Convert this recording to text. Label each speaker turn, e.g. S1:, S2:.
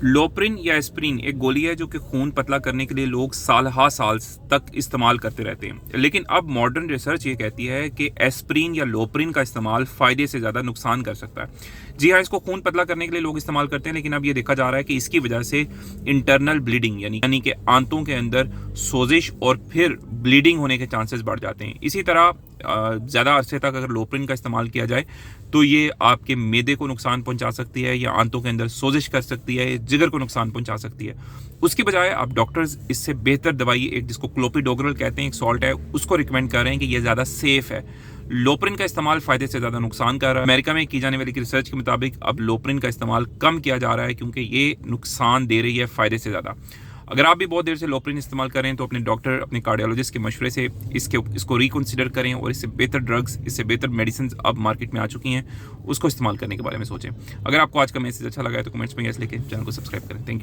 S1: लोप्रिन या एस्प्रिन एक गोली है जो कि खून पतला करने के लिए लोग साल तक इस्तेमाल करते रहते हैं, लेकिन अब मॉडर्न रिसर्च ये कहती है कि एस्प्रिन या लोप्रिन का इस्तेमाल फ़ायदे से ज़्यादा नुकसान कर सकता है। जी हाँ, इसको खून पतला करने के लिए लोग इस्तेमाल करते हैं, लेकिन अब ये देखा जा रहा है कि इसकी वजह से इंटरनल ब्लीडिंग यानी कि आंतों के अंदर सोजिश और फिर ब्लीडिंग होने के चांसेस बढ़ जाते हैं। इसी तरह ज़्यादा अरसे तक अगर लोप्रिन का इस्तेमाल किया जाए तो ये आपके मैदे को नुकसान पहुंचा सकती है या आंतों के अंदर सोजिश कर सकती है, जिगर को नुकसान पहुंचा सकती है। उसकी बजाय आप डॉक्टर्स इससे बेहतर दवाई, एक जिसको क्लोपिडोग्रेल कहते हैं, एक सॉल्ट है, उसको रिकमेंड कर रहे हैं कि ये ज़्यादा सेफ है। लोप्रिन का इस्तेमाल फ़ायदे से ज़्यादा नुकसान कर रहा है। अमेरिका में की जाने वाली रिसर्च के मुताबिक अब लोप्रिन का इस्तेमाल कम किया जा रहा है क्योंकि ये नुकसान दे रही है फ़ायदे से ज़्यादा। अगर आप भी बहुत देर से लोप्रिन इस्तेमाल कर रहे हैं तो अपने डॉक्टर, अपने कार्डियोलॉजिस्ट के मशवरे से इसको रिकन्सिडर करें और इससे बेहतर ड्रग्स, इससे बेहतर मेडिसिन अब मार्केट में आ चुकी हैं, उसको इस्तेमाल करने के बारे में सोचें। अगर आपको आज का मैसेज अच्छा लगा है तो कमेंट्स में यस लिखें, चैनल को सब्सक्राइब करें। Thank you.